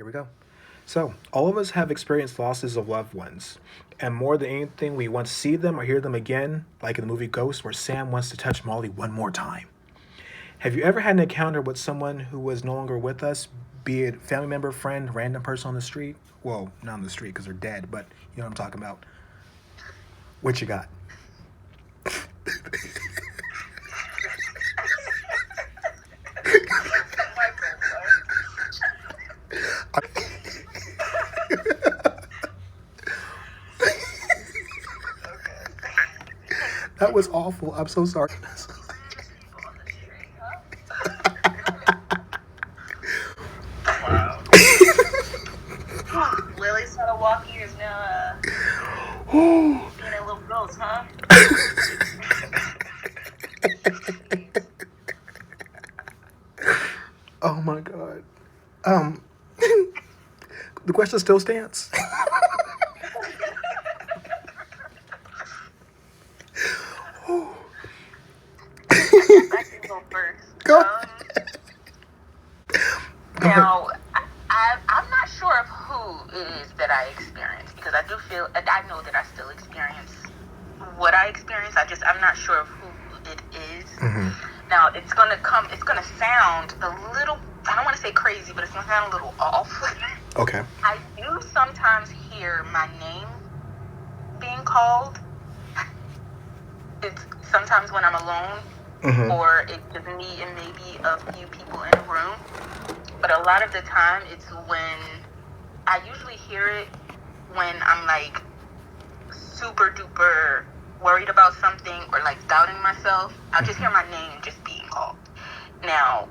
Here we go. So, all of us have experienced losses of loved ones. And more than anything, we want to see them or hear them again, like in the movie Ghost, where Sam wants to touch Molly one more time. Have you ever had an encounter with someone who was no longer with us, be it family member, friend, random person on the street? Well, not on the street because they're dead, but you know what I'm talking about. What you got? That was awful. I'm so sorry. Wow. Lily started walking is now being a little ghost, huh? Oh my god. Um, the question still stands. I guess I can go first. Go. Go ahead. Now, I'm not sure of who it is that I experienced because I do feel, I know that I still experience what I experience. I'm not sure of who it is. Mm-hmm. Now, it's going to sound a little, I don't want to say crazy, but it's going to sound a little off. Okay. I do sometimes hear my name being called. It's sometimes when I'm alone, or it's just me and maybe a few people in a room. But a lot of the time, it's when I usually hear it when I'm like super duper worried about something or like doubting myself. I'll just hear my name just being called. Now,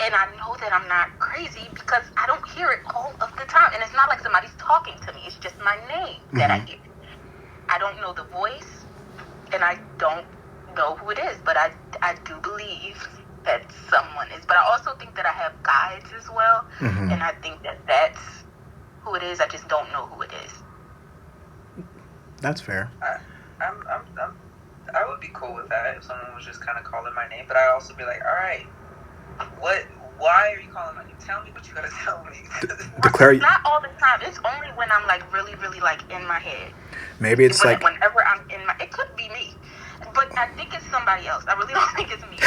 and I know that I'm not crazy because I don't hear it all of the time. And it's not like somebody's talking to me. It's just my name that I hear. I don't know the voice, and I don't know who it is, but I do believe that someone is. But I also think that I have guides as well, and I think that that's who it is. I just don't know who it is. That's fair. I would be cool with that if someone was just kind of calling my name, but I'd also be like, all right, why are you calling my name? Tell me what you gotta tell me. Declare. Not all the time. It's only when I'm like really, really like in my head. Maybe it's whenever I'm in my. It could be me, but I think it's somebody else. I really don't think it's me.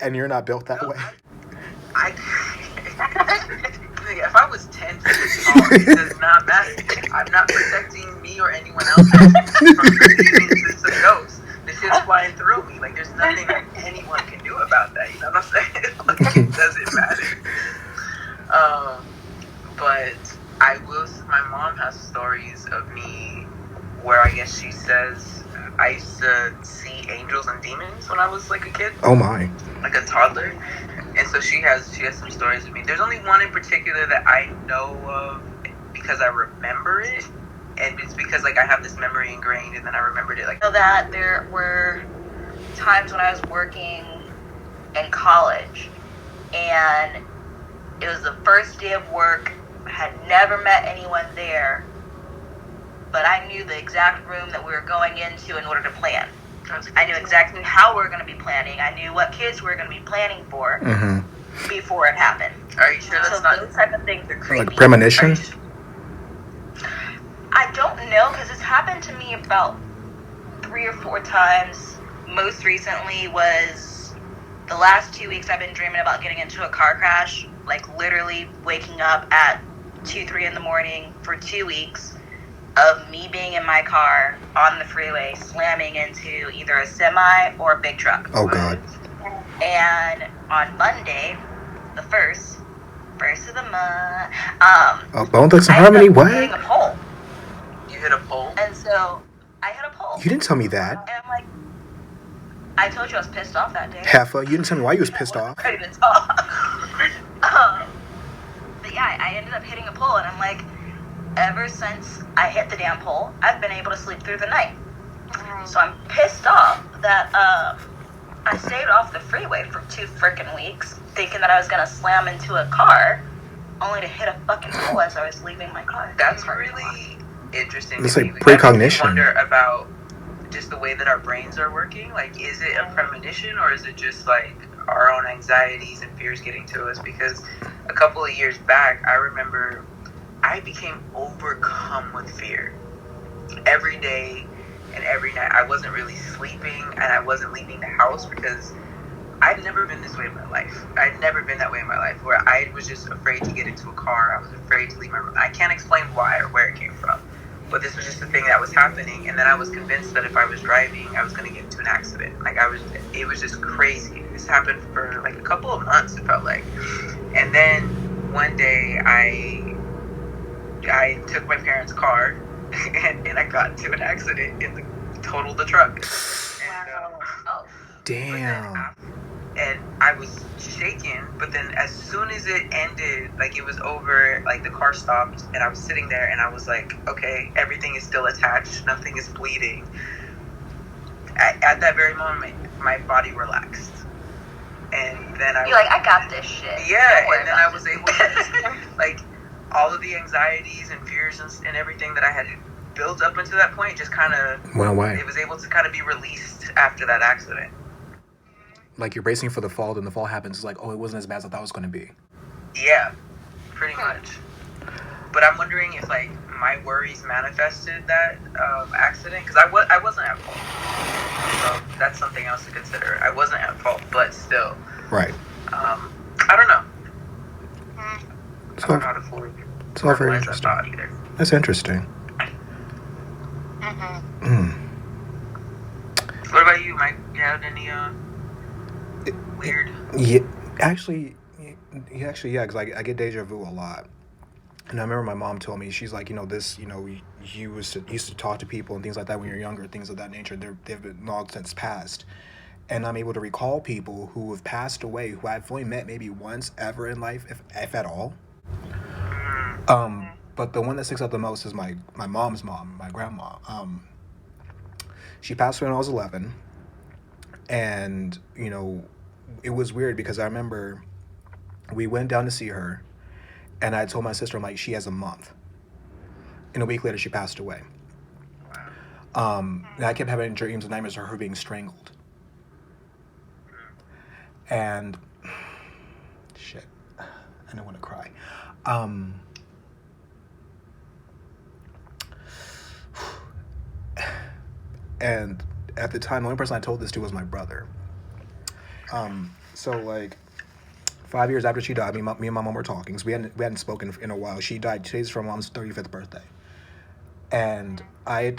And you're not built that way. If I was 10 feet tall, it does not matter. I'm not protecting me or anyone else from seeing some ghosts. The shit's flying through me. Like, there's nothing anyone can do about that. You know what I'm saying? Like, it doesn't matter. But I will. My mom has stories of me where I guess she says I used to see angels and demons when I was like a kid. Oh my. Like a toddler. And so she has some stories of me. There's only one in particular that I know of because I remember it, and it's because like I have this memory ingrained, and then I remembered it. Like, I know that there were times when I was working in college, and it was the first day of work. I had never met anyone there, but I knew the exact room that we were going into in order to plan. I knew exactly how we were going to be planning. I knew what kids we were going to be planning for before it happened. Are you sure that's not those type of things are creepy? Like premonition? I don't know, because it's happened to me about 3 or 4 times. Most recently was the last 2 weeks I've been dreaming about getting into a car crash. Like literally waking up at 2, 3 in the morning for 2 weeks of me being in my car on the freeway slamming into either a semi or a big truck. Oh god. And on Monday, the first of the month, Bone Thugs and Harmony, what? Hitting a pole. You hit a pole? And so I hit a pole. You didn't tell me that. And I'm like, I told you I was pissed off that day. Heffa, you didn't tell me why you was pissed off. Ready to talk. But yeah, I ended up hitting a pole, and I'm like, ever since I hit the damn pole, I've been able to sleep through the night. So I'm pissed off that I stayed off the freeway for 2 freaking weeks, thinking that I was gonna slam into a car, only to hit a fucking pole as I was leaving my car. That's really interesting. It's to like me. precognition. I wonder about just the way that our brains are working. Like, is it a premonition, or is it just like our own anxieties and fears getting to us? Because a couple of years back, I remember I became overcome with fear. Every day and every night, I wasn't really sleeping and I wasn't leaving the house because I'd never been this way in my life. I'd never been that way in my life, where I was just afraid to get into a car. I was afraid to leave my room. I can't explain why or where it came from, but this was just a thing that was happening. And then I was convinced that if I was driving, I was going to get into an accident. It was just crazy. This happened for like a couple of months, it felt like. And then one day I took my parents' car and I got into an accident and totaled the truck. And, damn. And I was shaken, but then as soon as it ended, like it was over, like the car stopped and I was sitting there and I was like, okay, everything is still attached, nothing is bleeding. At that very moment, my body relaxed. And then You're like, I got this shit. Yeah, and then I was able to just, like, all of the anxieties and fears and everything that I had built up until that point just kind of went away. It was able to kind of be released after that accident. Like you're bracing for the fall, then the fall happens. It's like, oh, it wasn't as bad as I thought it was going to be. Yeah, pretty much. But I'm wondering if like my worries manifested that accident, because I wasn't at fault. So that's something else to consider. I wasn't at fault, but still. Right. I don't know. I don't know how to fully it's all very that thought either. That's interesting. What about you, Mike? You had any weird? Yeah, actually, yeah, because I get deja vu a lot. And I remember my mom told me, she's like, you used to talk to people and things like that when you're younger, things of that nature. They've been long since passed. And I'm able to recall people who have passed away, who I've only met maybe once ever in life, if at all. But the one that sticks out the most is my mom's mom, my grandma. She passed away when I was 11. And, it was weird because I remember we went down to see her. And I told my sister, I'm like, she has a month. And a week later, she passed away. And I kept having dreams and nightmares of her being strangled. And, shit, I don't want to cry. And at the time, the only person I told this to was my brother. So, like, 5 years after she died, me and my mom were talking. So we hadn't spoken in a while. She died. Today's for my mom's 35th birthday. And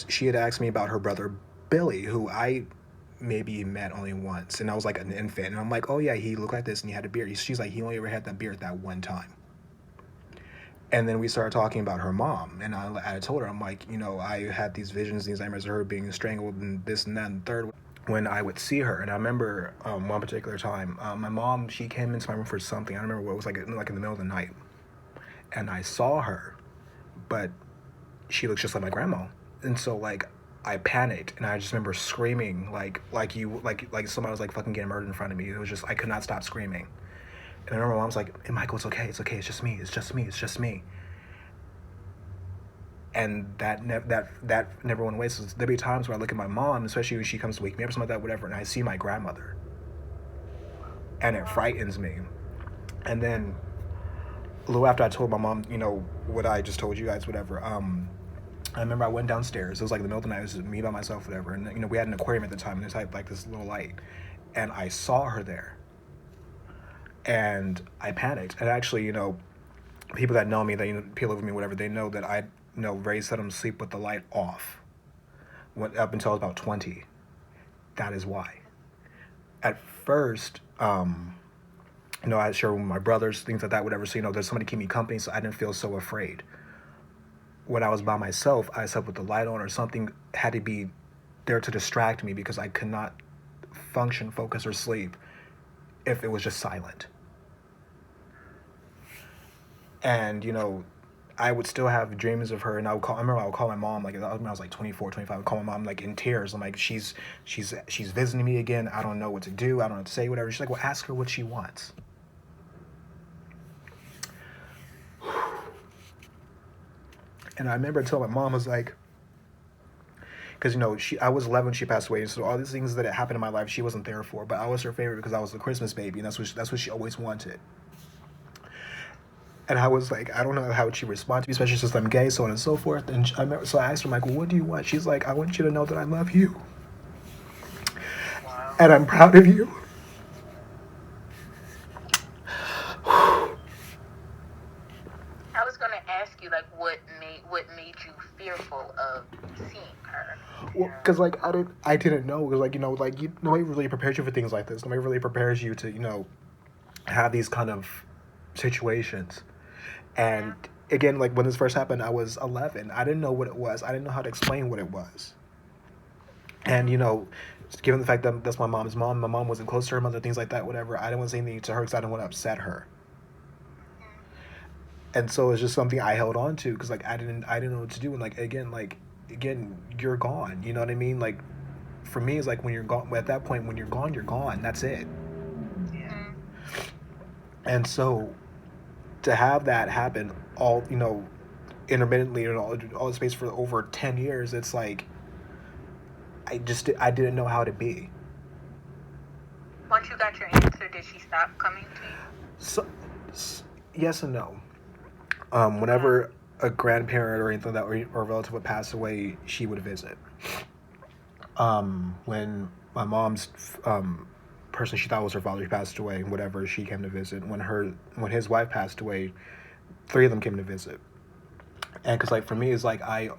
she had asked me about her brother, Billy, who I maybe met only once. And I was like an infant. And I'm like, oh, yeah, he looked like this and he had a beard. She's like, he only ever had that beard that one time. And then we started talking about her mom. And I told her, I'm like, I had these visions, these nightmares of her being strangled and this and that and third when I would see her. And I remember one particular time, my mom, she came into my room for something. I don't remember what it was, like in the middle of the night. And I saw her, but she looks just like my grandma. And so, like, I panicked, and I just remember screaming, like somebody was, like, fucking getting murdered in front of me. It was just, I could not stop screaming. And I remember my mom's like, hey, Michael, it's okay, it's just me. And that never went away. So there'll be times where I look at my mom, especially when she comes to wake me up or something like that, whatever, and I see my grandmother. And it frightens me. And then a little after I told my mom, what I just told you guys, whatever, I remember I went downstairs. It was like the middle of the night. It was me by myself, whatever. And, we had an aquarium at the time, and there's like this little light. And I saw her there. And I panicked. And actually, people that know me, that people over me, whatever, they know that I very seldom sleep with the light off. Up until I was about 20. That is why. At first, I share with my brothers, things like that, whatever. So, there's somebody to keep me company, so I didn't feel so afraid. When I was by myself, I slept with the light on, or something had to be there to distract me because I could not function, focus, or sleep if it was just silent. And, I would still have dreams of her, and I remember I would call my mom, like, when I was like 24, 25, I would call my mom, like, in tears. I'm like, she's visiting me again. I don't know what to do. I don't know what to say, whatever. She's like, well, ask her what she wants. And I remember telling my mom, I was like, because, I was 11 when she passed away, and so all these things that had happened in my life, she wasn't there for, but I was her favorite because I was the Christmas baby, and that's what she always wanted. And I was like, I don't know how she responds to me, especially since I'm gay, so on and so forth. And so I asked her, like, well, what do you want? She's like, I want you to know that I love you. Wow. And I'm proud of you. I was gonna ask you like what made you fearful of seeing her. Well, because like I didn't know, because like nobody really prepares you for things like this. Nobody really prepares you to have these kind of situations. And again, like when this first happened, I was 11. I didn't know what it was. I didn't know how to explain what it was. And given the fact that that's my mom's mom, my mom wasn't close to her mother, things like that, whatever. I didn't want to say anything to her because I didn't want to upset her. And so it's just something I held on to because like I didn't know what to do. And like again, you're gone. You know what I mean? Like for me, it's like when you're gone. At that point, when you're gone, you're gone. That's it. Yeah. And so to have that happen all intermittently and all the space for over 10 years, it's like I didn't know how to be. Once you got your answer, did she stop coming to you? So yes and no. Whenever a grandparent or anything or a relative would pass away, she would visit. When my mom's person she thought was her father passed away, whatever, she came to visit. When his wife passed away, 3 of them came to visit. And because like for me, it's like I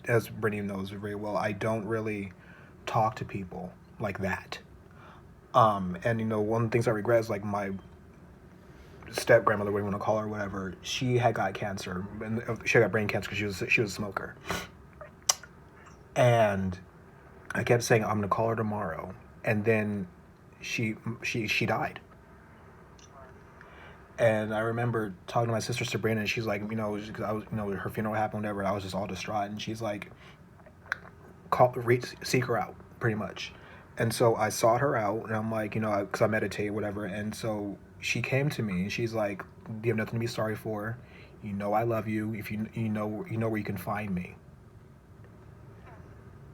as Brittany knows very well, I don't really talk to people like that. And one of the things I regret is like my step grandmother, whatever you want to call her, whatever. She had got cancer, and she got brain cancer because she was a smoker. And I kept saying I'm gonna call her tomorrow, and then she died. And I remember talking to my sister Sabrina, and she's like, because I was, her funeral happened, whatever. I was just all distraught, and she's like, seek her out, pretty much. And so I sought her out, and I'm like, because I meditate, whatever. And so she came to me, and she's like, "You have nothing to be sorry for. I love you. If you know where you can find me."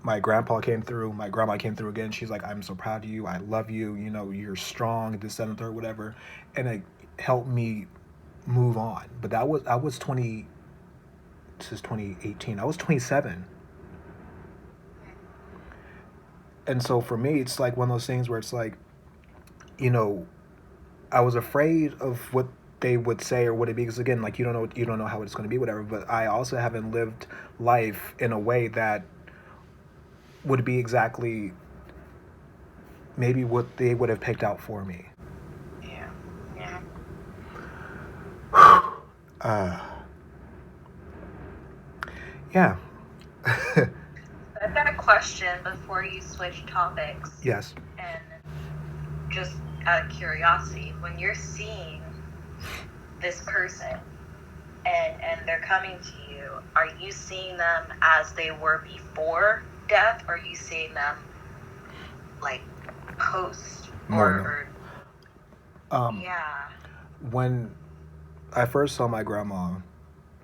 My grandpa came through. My grandma came through again. She's like, "I'm so proud of you. I love you. You're strong. This, that, and third, whatever." And it helped me move on. But I was 20. This is 2018. I was 27. And so for me, it's like one of those things where it's like, I was afraid of what they would say or what it be, because again, like you don't know how it's going to be, whatever. But I also haven't lived life in a way that would be exactly maybe what they would have picked out for me. Yeah. Yeah. I've got a question before you switch topics. Yes. And just out of curiosity, when you're seeing this person and they're coming to you, are you seeing them as they were No. before death, or are you seeing them like post? No. Yeah. When I first saw my grandma,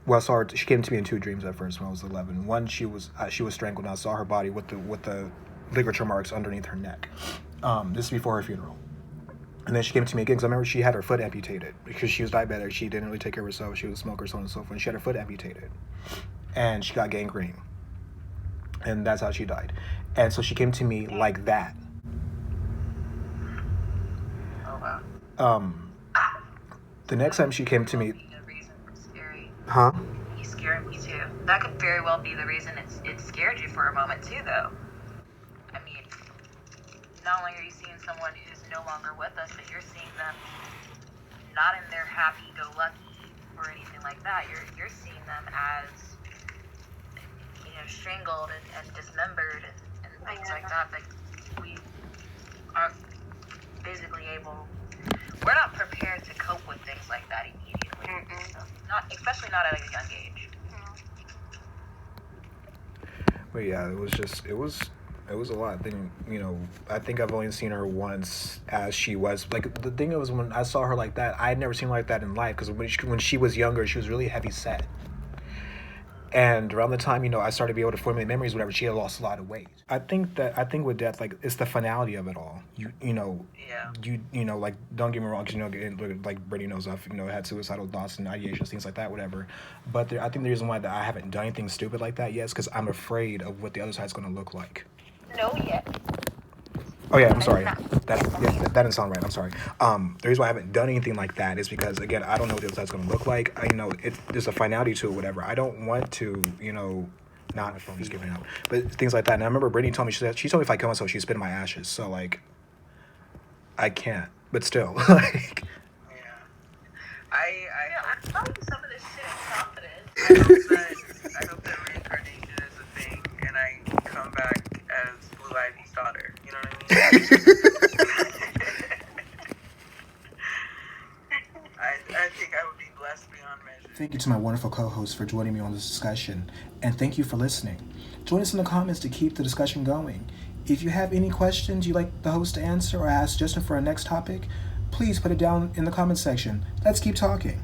well, I saw her. She came to me in 2 dreams at first when I was 11. One, she was strangled, and I saw her body with the ligature marks underneath her neck. This is before her funeral. And then she came to me again because I remember she had her foot amputated because she was diabetic. She didn't really take care of herself. She was a smoker, so on and so forth. And she had her foot amputated, and she got gangrene, and that's how she died. And so she came to me like that. Oh wow. The next time she came to me, The reason it's scary. huh? You scared me too. That could very well be the reason it scared you for a moment too, though. I mean, not only are you seeing someone who's no longer with us, but you're seeing them not in their happy-go-lucky or anything like that. You're seeing them as strangled and dismembered and things like that. Like we aren't physically able. We're not prepared to cope with things like that immediately. So especially not at a young age. But yeah, it was a lot. I think I've only seen her once as she was. Like, the thing was, when I saw her like that, I had never seen her like that in life, because when she was younger, she was really heavy set. And around the time, I started to be able to formulate memories, whatever, she had lost a lot of weight. I think with death, like, it's the finality of it all. Yeah. Like, don't get me wrong, because like Brittany knows, I've had suicidal thoughts and ideations, things like that, whatever. But I think the reason why that I haven't done anything stupid like that yet is because I'm afraid of what the other side's going to look like. No, yet. Oh yeah, I'm sorry. That didn't sound right. I'm sorry. The reason why I haven't done anything like that is because, again, I don't know what the other side's going to look like. There's a finality to it, whatever. I don't want to, not my phone is giving out, but things like that. And I remember Brittany told me, she told me if I kill myself, she'd spit in my ashes. So, like, I can't. But still, like. Yeah. I'm telling you some of this shit in confidence. I hope that reincarnation is a thing, and I come back as Blue Ivy's daughter. You know what I mean? I think I would be blessed beyond measure. Thank you to my wonderful co-host for joining me on this discussion, and thank you for listening. Join us in the comments to keep the discussion going. If you have any questions you'd like the host to answer or ask Justin for a next topic, please put it down in the comments section. Let's keep talking.